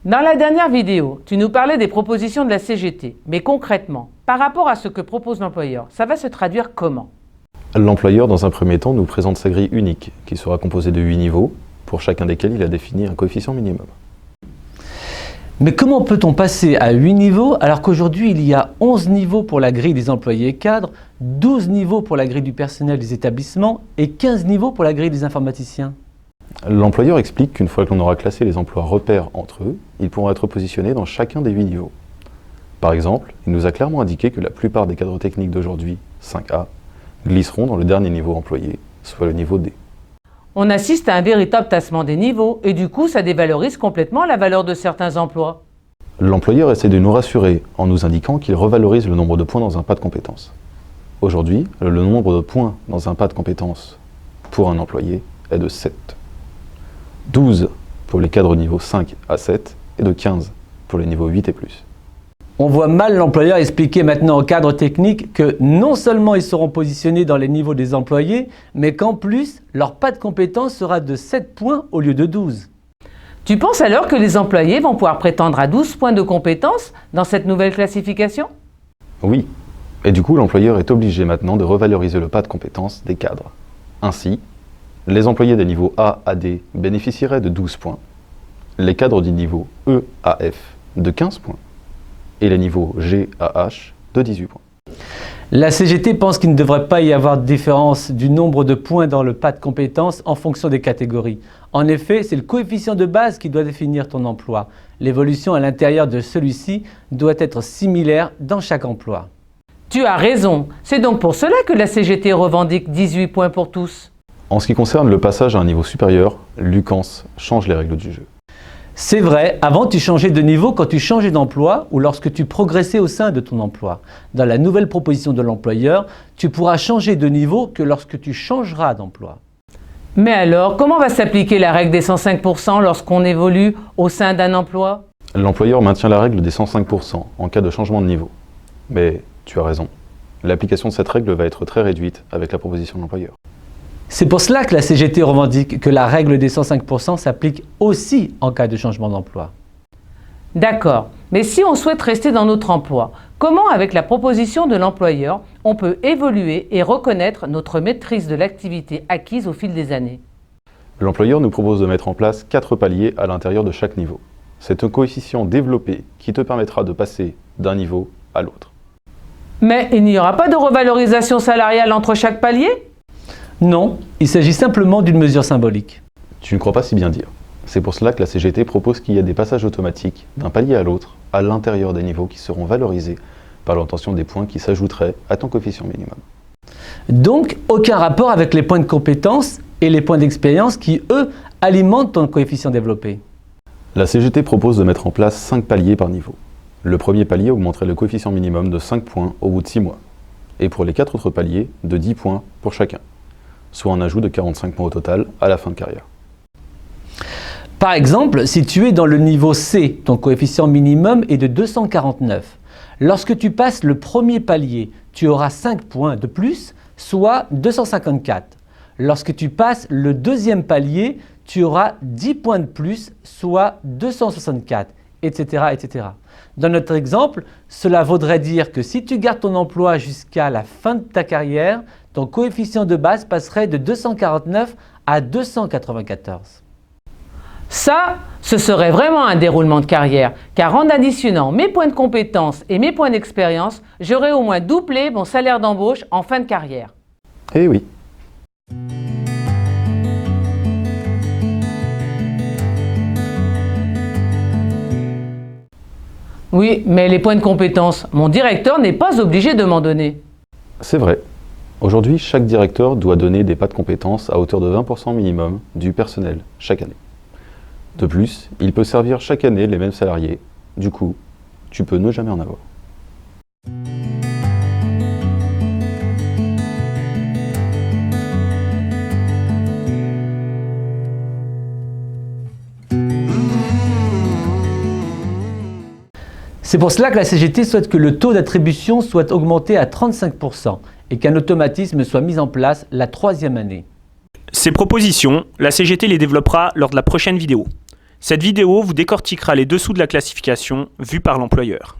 Dans la dernière vidéo, tu nous parlais des propositions de la CGT, mais concrètement, par rapport à ce que propose l'employeur, ça va se traduire comment? L'employeur, dans un premier temps, nous présente sa grille unique, qui sera composée de 8 niveaux, pour chacun desquels il a défini un coefficient minimum. Mais comment peut-on passer à 8 niveaux alors qu'aujourd'hui il y a 11 niveaux pour la grille des employés cadres, 12 niveaux pour la grille du personnel des établissements et 15 niveaux pour la grille des informaticiens? L'employeur explique qu'une fois que l'on aura classé les emplois repères entre eux, ils pourront être positionnés dans chacun des 8 niveaux. Par exemple, il nous a clairement indiqué que la plupart des cadres techniques d'aujourd'hui, 5A, glisseront dans le dernier niveau employé, soit le niveau D. On assiste à un véritable tassement des niveaux et du coup ça dévalorise complètement la valeur de certains emplois. L'employeur essaie de nous rassurer en nous indiquant qu'il revalorise le nombre de points dans un pas de compétences. Aujourd'hui, le nombre de points dans un pas de compétences pour un employé est de 7. 12 pour les cadres niveau 5 à 7 et de 15 pour les niveaux 8 et plus. On voit mal l'employeur expliquer maintenant aux cadres techniques que non seulement ils seront positionnés dans les niveaux des employés, mais qu'en plus, leur pas de compétence sera de 7 points au lieu de 12. Tu penses alors que les employés vont pouvoir prétendre à 12 points de compétence dans cette nouvelle classification? Oui, et du coup l'employeur est obligé maintenant de revaloriser le pas de compétences des cadres. Ainsi, les employés des niveaux A à D bénéficieraient de 12 points, les cadres du niveau E à F de 15 points, et les niveaux G à H de 18 points. La CGT pense qu'il ne devrait pas y avoir de différence du nombre de points dans le pas de compétences en fonction des catégories. En effet, c'est le coefficient de base qui doit définir ton emploi. L'évolution à l'intérieur de celui-ci doit être similaire dans chaque emploi. Tu as raison, c'est donc pour cela que la CGT revendique 18 points pour tous. En ce qui concerne le passage à un niveau supérieur, Lucans change les règles du jeu. C'est vrai, avant tu changeais de niveau quand tu changeais d'emploi ou lorsque tu progressais au sein de ton emploi. Dans la nouvelle proposition de l'employeur, tu pourras changer de niveau que lorsque tu changeras d'emploi. Mais alors, comment va s'appliquer la règle des 105% lorsqu'on évolue au sein d'un emploi? L'employeur maintient la règle des 105% en cas de changement de niveau. Mais tu as raison, l'application de cette règle va être très réduite avec la proposition de l'employeur. C'est pour cela que la CGT revendique que la règle des 105% s'applique aussi en cas de changement d'emploi. D'accord, mais si on souhaite rester dans notre emploi, comment avec la proposition de l'employeur, on peut évoluer et reconnaître notre maîtrise de l'activité acquise au fil des années? L'employeur nous propose de mettre en place 4 paliers à l'intérieur de chaque niveau. C'est un coefficient développé qui te permettra de passer d'un niveau à l'autre. Mais il n'y aura pas de revalorisation salariale entre chaque palier? Non, il s'agit simplement d'une mesure symbolique. Tu ne crois pas si bien dire. C'est pour cela que la CGT propose qu'il y ait des passages automatiques d'un palier à l'autre à l'intérieur des niveaux qui seront valorisés par l'obtention des points qui s'ajouteraient à ton coefficient minimum. Donc, aucun rapport avec les points de compétence et les points d'expérience qui, eux, alimentent ton coefficient développé. La CGT propose de mettre en place 5 paliers par niveau. Le premier palier augmenterait le coefficient minimum de 5 points au bout de 6 mois. Et pour les 4 autres paliers, de 10 points pour chacun, soit un ajout de 45 points au total à la fin de carrière. Par exemple, si tu es dans le niveau C, ton coefficient minimum est de 249. Lorsque tu passes le premier palier, tu auras 5 points de plus, soit 254. Lorsque tu passes le deuxième palier, tu auras 10 points de plus, soit 264, etc., etc. Dans notre exemple, cela voudrait dire que si tu gardes ton emploi jusqu'à la fin de ta carrière, ton coefficient de base passerait de 249 à 294. Ça, ce serait vraiment un déroulement de carrière, car en additionnant mes points de compétence et mes points d'expérience, j'aurais au moins doublé mon salaire d'embauche en fin de carrière. Eh oui. Oui, mais les points de compétence, mon directeur n'est pas obligé de m'en donner. C'est vrai. Aujourd'hui, chaque directeur doit donner des pas de compétences à hauteur de 20% minimum du personnel chaque année. De plus, il peut servir chaque année les mêmes salariés. Du coup, tu peux ne jamais en avoir. C'est pour cela que la CGT souhaite que le taux d'attribution soit augmenté à 35% et qu'un automatisme soit mis en place la 3e année. Ces propositions, la CGT les développera lors de la prochaine vidéo. Cette vidéo vous décortiquera les dessous de la classification vue par l'employeur.